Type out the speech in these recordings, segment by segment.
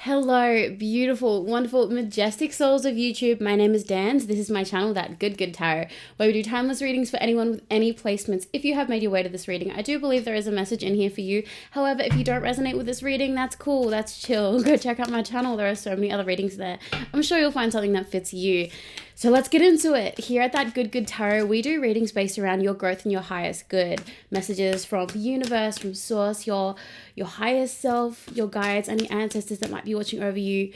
Hello, beautiful, wonderful, majestic souls of YouTube. My name is Dan. This is my channel, That Good Tarot, where we do timeless readings for anyone with any placements. If you have made your way to this reading, I do believe there is a message in here for you. However, if you don't resonate with this reading, that's cool, that's chill. Go check out my channel. There are so many other readings there. I'm sure you'll find something that fits you. So let's get into it. Here at That Good Tarot, we do readings based around your growth and your highest good. Messages from the universe, from source, your highest self, your guides, any ancestors that might be watching over you,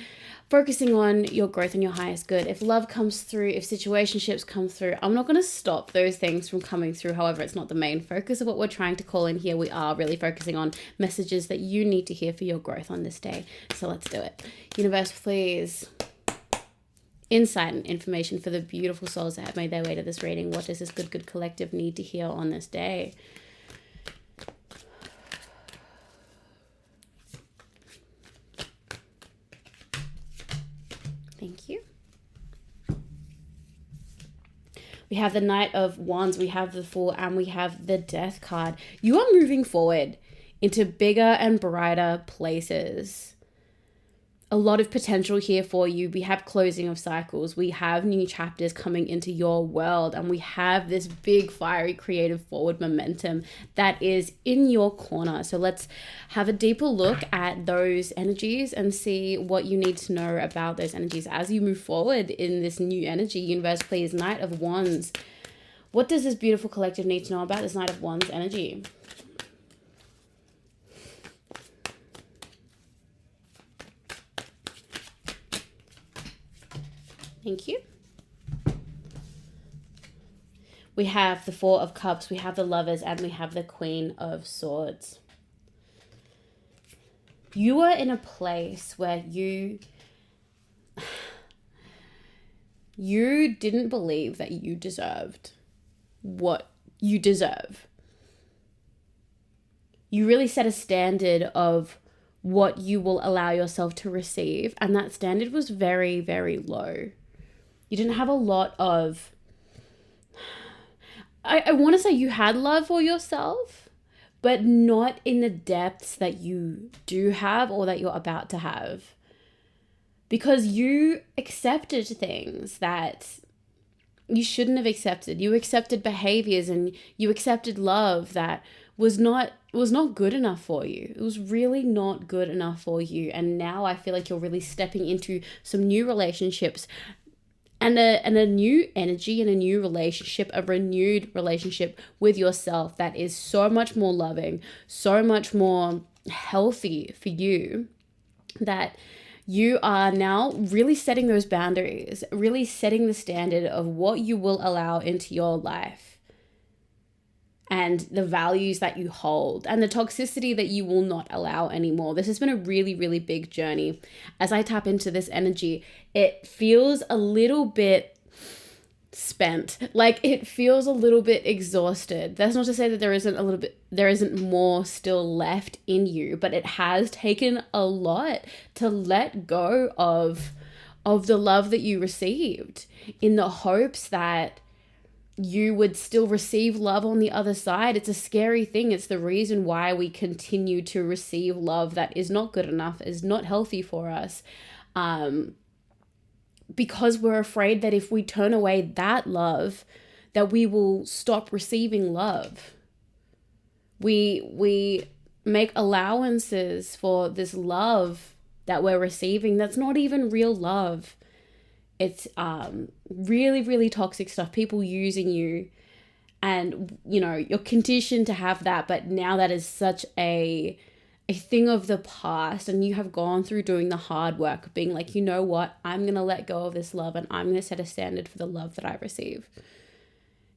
focusing on your growth and your highest good. If love comes through, if situationships come through, I'm not going to stop those things from coming through. However, it's not the main focus of what we're trying to call in here. We are really focusing on messages that you need to hear for your growth on this day. So let's do it. Universe, please. Insight and information for the beautiful souls that have made their way to this reading. What does this good collective need to hear on this day? Thank you. We have the Knight of Wands, we have the Fool, and we have the Death card. You are moving forward into bigger and brighter places. A lot of potential here for you. We have closing of cycles. We have new chapters coming into your world. And we have this big, fiery, creative forward momentum that is in your corner. So let's have a deeper look at those energies and see what you need to know about those energies as you move forward in this new energy. Universe, please. Knight of Wands. What does this beautiful collective need to know about this Knight of Wands energy? Thank you. We have the Four of Cups, we have the Lovers, and we have the Queen of Swords. You are in a place where you didn't believe that you deserved what you deserve. You really set a standard of what you will allow yourself to receive, and that standard was very, very low. You didn't have a lot of, I want to say you had love for yourself, but not in the depths that you do have or that you're about to have. Because you accepted things that you shouldn't have accepted. You accepted behaviors and you accepted love that was not good enough for you. It was really not good enough for you. And now I feel like you're really stepping into some new relationships and a new energy and a new relationship, a renewed relationship with yourself that is so much more loving, so much more healthy for you, that you are now really setting those boundaries, really setting the standard of what you will allow into your life and the values that you hold and the toxicity that you will not allow anymore. This has been a really, really big journey. As I tap into this energy, it feels a little bit spent. Like it feels a little bit exhausted. That's not to say that there isn't more still left in you, but it has taken a lot to let go of the love that you received in the hopes that you would still receive love on the other side. It's a scary thing. It's the reason why we continue to receive love that is not good enough, is not healthy for us. Because we're afraid that if we turn away that love, that we will stop receiving love. We make allowances for this love that we're receiving that's not even real love. It's really, really toxic stuff. People using you, and you're conditioned to have that, but now that is such a thing of the past, and you have gone through doing the hard work of being like, you know what, I'm gonna let go of this love and I'm gonna set a standard for the love that I receive,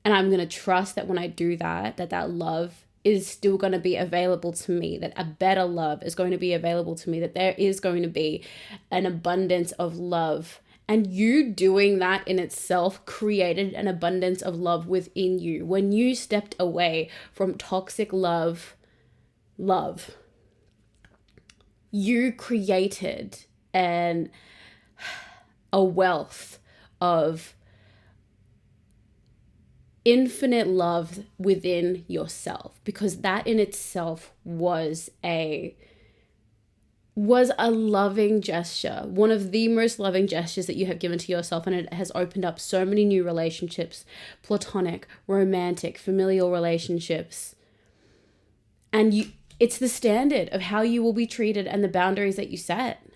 and I'm gonna trust that when I do that, that love is still going to be available to me, that a better love is going to be available to me, that there is going to be an abundance of love. And you doing that in itself created an abundance of love within you. When you stepped away from toxic love, you created a wealth of infinite love within yourself, because that in itself was a was a loving gesture, one of the most loving gestures that you have given to yourself, and it has opened up so many new relationships, platonic, romantic, familial relationships. And it's the standard of how you will be treated and the boundaries that you set.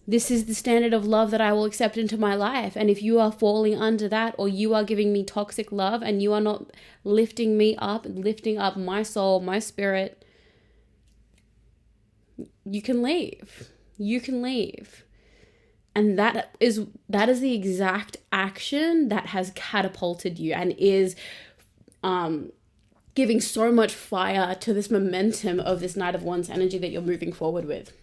This is the standard of love that I will accept into my life. And if you are falling under that, or you are giving me toxic love and you are not lifting me up, lifting up my soul, my spirit, you can leave. You can leave. And that is the exact action that has catapulted you and is giving so much fire to this momentum of this Knight of Wands energy that you're moving forward with.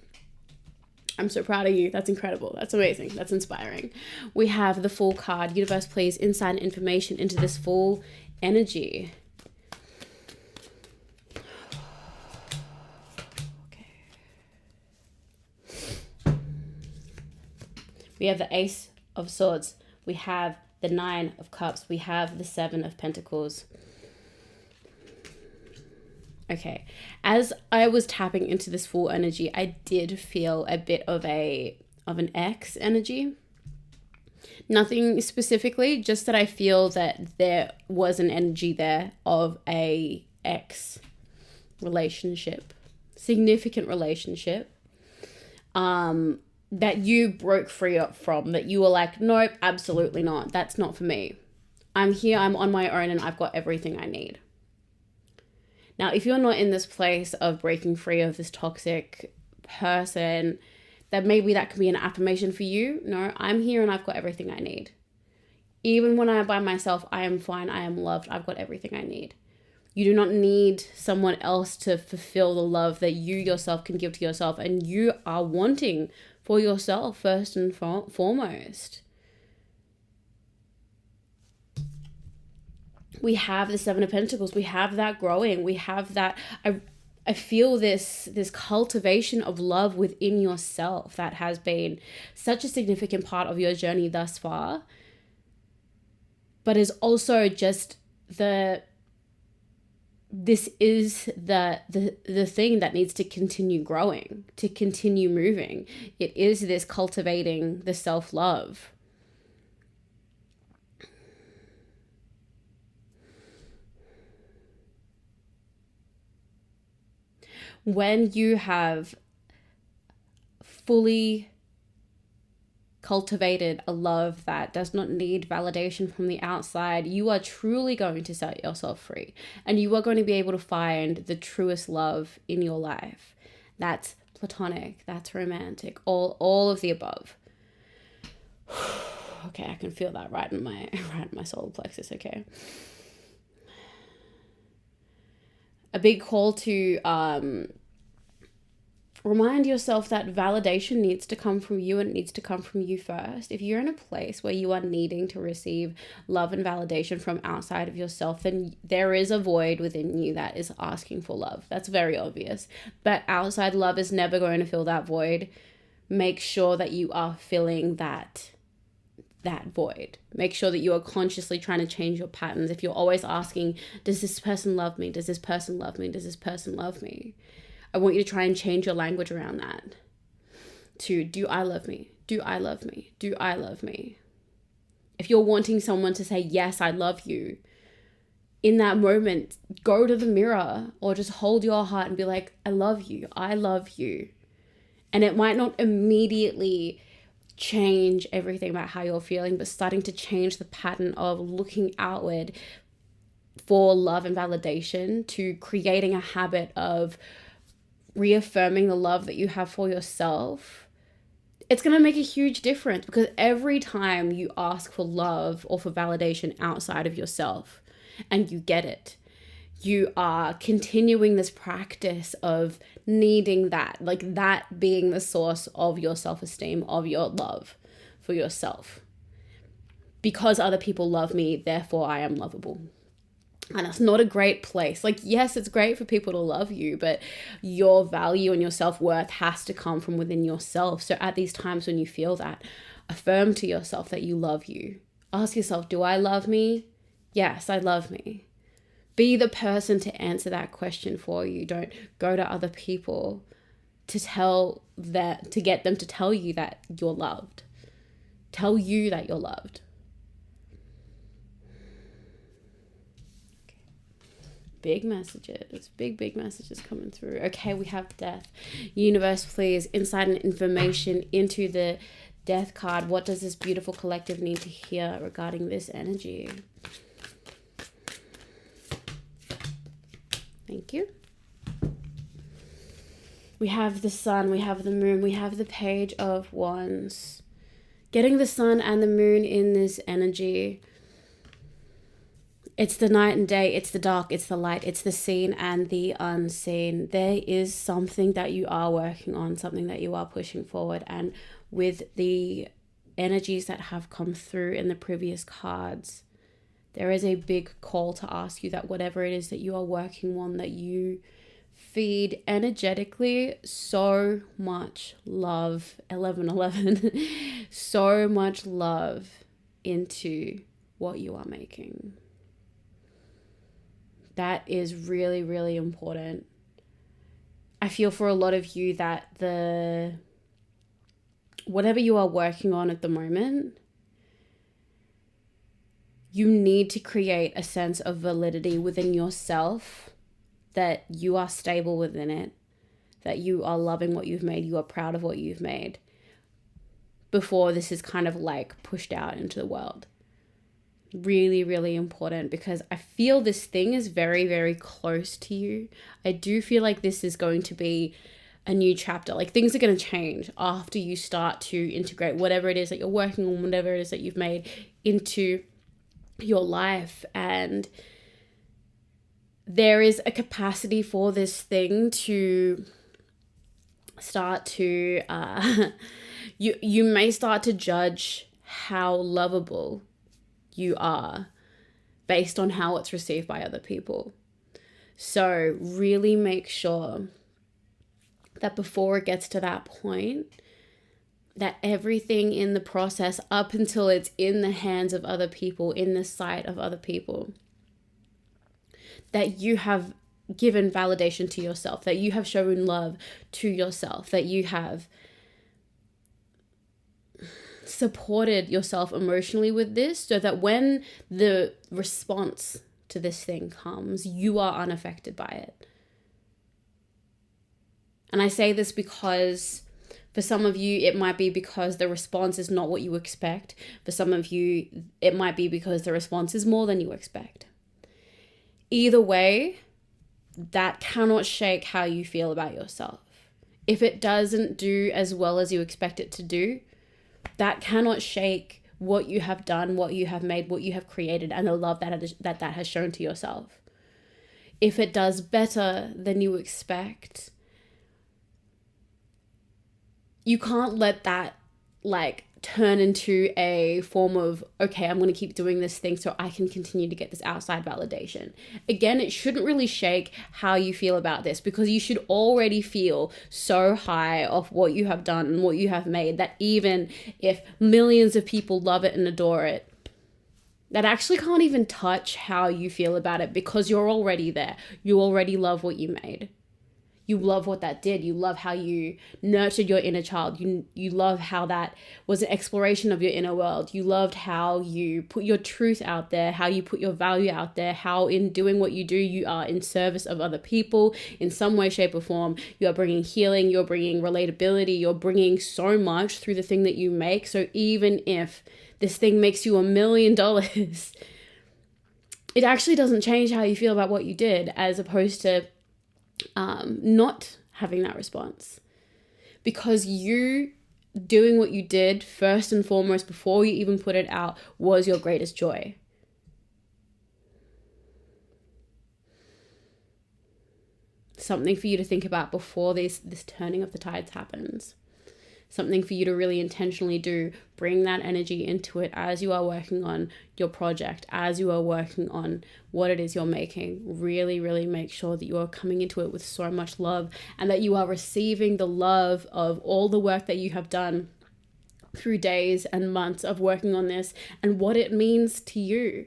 I'm so proud of you. That's incredible. That's amazing. That's inspiring. We have the Fool card. Universe, please, insight and information into this Fool energy. Okay. We have the Ace of Swords. We have the Nine of Cups. We have the Seven of Pentacles. Okay, as I was tapping into this Fool energy, I did feel a bit of an X energy. Nothing specifically, just that I feel that there was an energy there of a X relationship, significant relationship, that you broke free up from, that you were like, nope, absolutely not. That's not for me. I'm here, I'm on my own, and I've got everything I need. Now, if you're not in this place of breaking free of this toxic person, then maybe that can be an affirmation for you. No, I'm here and I've got everything I need. Even when I am by myself, I am fine, I am loved, I've got everything I need. You do not need someone else to fulfill the love that you yourself can give to yourself, and you are wanting for yourself first and foremost. We have the Seven of Pentacles. We have that growing. We have that. I feel this cultivation of love within yourself that has been such a significant part of your journey thus far, but is also just this is the thing that needs to continue growing, to continue moving. It is this cultivating the self-love. When you have fully cultivated a love that does not need validation from the outside, you are truly going to set yourself free, and you are going to be able to find the truest love in your life. That's platonic, that's romantic, all of the above. Okay, I can feel that right in my solar plexus. Okay. A big call to remind yourself that validation needs to come from you, and it needs to come from you first. If you're in a place where you are needing to receive love and validation from outside of yourself, then there is a void within you that is asking for love. That's very obvious. But outside love is never going to fill that void. Make sure that you are filling that void. Make sure that you are consciously trying to change your patterns. If you're always asking, does this person love me? Does this person love me? Does this person love me? I want you to try and change your language around that to, do I love me? Do I love me? Do I love me? If you're wanting someone to say, yes, I love you, in that moment, go to the mirror or just hold your heart and be like, I love you. I love you. And it might not immediately change everything about how you're feeling, but starting to change the pattern of looking outward for love and validation, to creating a habit of reaffirming the love that you have for yourself. It's going to make a huge difference, because every time you ask for love or for validation outside of yourself and you get it, you are continuing this practice of needing that, like that being the source of your self-esteem, of your love for yourself. Because other people love me, therefore I am lovable. And that's not a great place. Like, yes, it's great for people to love you, but your value and your self-worth has to come from within yourself. So at these times when you feel that, affirm to yourself that you love you. Ask yourself, do I love me? Yes, I love me. Be the person to answer that question for you. Don't go to other people to get them to tell you that you're loved. Tell you that you're loved. Big messages, big messages coming through. Okay, we have death. Universe, please, insight and information into the death card. What does this beautiful collective need to hear regarding this energy? Thank you. We have the sun, we have the moon, we have the Page of Wands. Getting the sun and the moon in this energy. It's the night and day, it's the dark, it's the light, it's the seen and the unseen. There is something that you are working on, something that you are pushing forward. And with the energies that have come through in the previous cards, there is a big call to ask you that whatever it is that you are working on, that you feed energetically so much love, 1111, so much love into what you are making. That is really, really important. I feel for a lot of you that whatever you are working on at the moment, you need to create a sense of validity within yourself, that you are stable within it, that you are loving what you've made, you are proud of what you've made, before this is kind of like pushed out into the world. Really, really important, because I feel this thing is very, very close to you. I do feel like this is going to be a new chapter. Like, things are going to change after you start to integrate whatever it is that you're working on, whatever it is that you've made into your life. And there is a capacity for this thing to start to you may start to judge how lovable you are based on how it's received by other people. So really make sure that before it gets to that point, that everything in the process up until it's in the hands of other people, in the sight of other people, that you have given validation to yourself, that you have shown love to yourself, that you have supported yourself emotionally with this, so that when the response to this thing comes, you are unaffected by it. And I say this because for some of you, it might be because the response is not what you expect. For some of you, it might be because the response is more than you expect. Either way, that cannot shake how you feel about yourself. If it doesn't do as well as you expect it to do, that cannot shake what you have done, what you have made, what you have created, and the love that has shown to yourself. If it does better than you expect, you can't let that turn into a form of, okay, I'm going to keep doing this thing so I can continue to get this outside validation. Again, it shouldn't really shake how you feel about this, because you should already feel so high of what you have done and what you have made, that even if millions of people love it and adore it, that actually can't even touch how you feel about it, because you're already there. You already love what you made. You love what that did. You love how you nurtured your inner child. You love how that was an exploration of your inner world. You loved how you put your truth out there, how you put your value out there, how in doing what you do, you are in service of other people in some way, shape, or form. You are bringing healing, you're bringing relatability, you're bringing so much through the thing that you make. So even if this thing makes you $1 million, it actually doesn't change how you feel about what you did, as opposed to not having that response, because you doing what you did first and foremost before you even put it out was your greatest joy. Something for you to think about before this turning of the tides happens. Something for you to really intentionally do. Bring that energy into it as you are working on your project, as you are working on what it is you're making. Really, really make sure that you are coming into it with so much love, and that you are receiving the love of all the work that you have done through days and months of working on this, and what it means to you.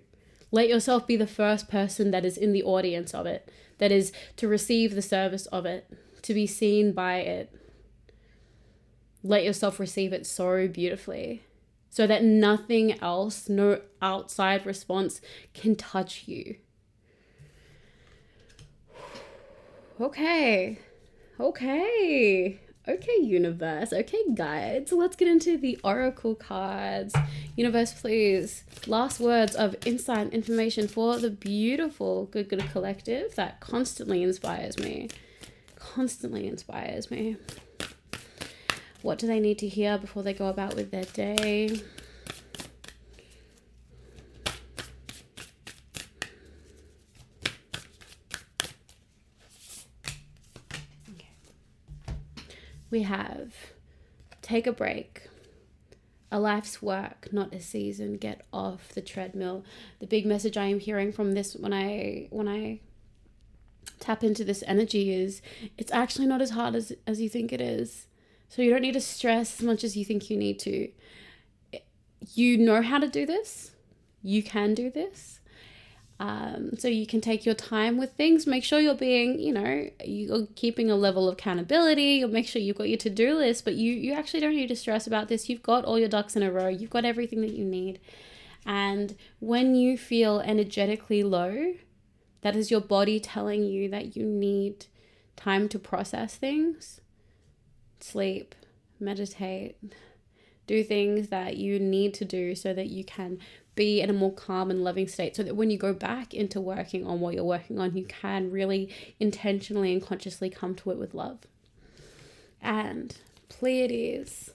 Let yourself be the first person that is in the audience of it, that is to receive the service of it, to be seen by it. Let yourself receive it so beautifully so that nothing else, no outside response can touch you. Okay, universe. Okay, guides. Let's get into the oracle cards. Universe, please. Last words of insight and information for the beautiful Good Good Collective that constantly inspires me. What do they need to hear before they go about with their day? We have take a break. A life's work, not a season. Get off the treadmill. The big message I am hearing from this when I tap into this energy is it's actually not as hard as you think it is. So you don't need to stress as much as you think you need to. You know how to do this. You can do this. So you can take your time with things. Make sure you're being, you're keeping a level of accountability. You'll make sure you've got your to-do list, but you actually don't need to stress about this. You've got all your ducks in a row. You've got everything that you need. And when you feel energetically low, that is your body telling you that you need time to process things. Sleep, meditate, do things that you need to do so that you can be in a more calm and loving state, so that when you go back into working on what you're working on, you can really intentionally and consciously come to it with love. And Pleiades,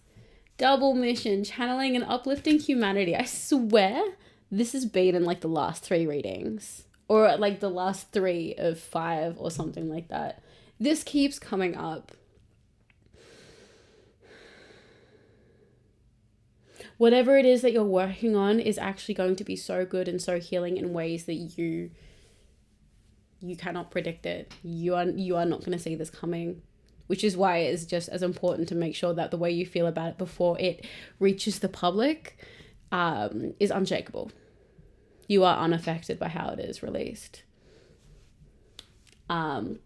double mission, channeling and uplifting humanity. I swear this has been in like the last 3 readings, or like the last 3 of 5 or something like that. This keeps coming up. Whatever it is that you're working on is actually going to be so good and so healing in ways that you cannot predict it. You are not going to see this coming, which is why it's just as important to make sure that the way you feel about it before it reaches the public is unshakable. You are unaffected by how it is released. But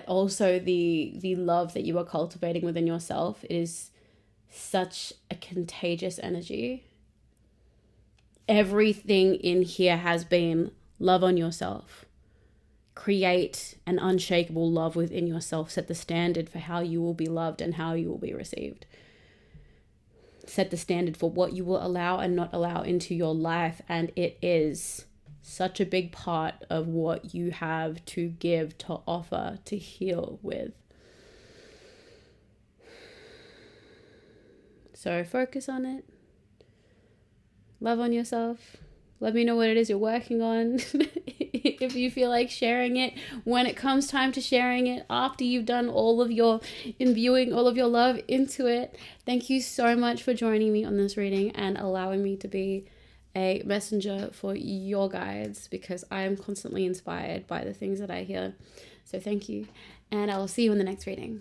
also the love that you are cultivating within yourself is such a contagious energy. Everything in here has been love on yourself. Create an unshakable love within yourself. Set the standard for how you will be loved and how you will be received. Set the standard for what you will allow and not allow into your life. And it is such a big part of what you have to give, to offer, to heal with. So focus on it. Love on yourself. Let me know what it is you're working on. If you feel like sharing it, when it comes time to sharing it, after you've done all of your imbuing all of your love into it. Thank you so much for joining me on this reading and allowing me to be a messenger for your guides, because I am constantly inspired by the things that I hear. So thank you, and I will see you in the next reading.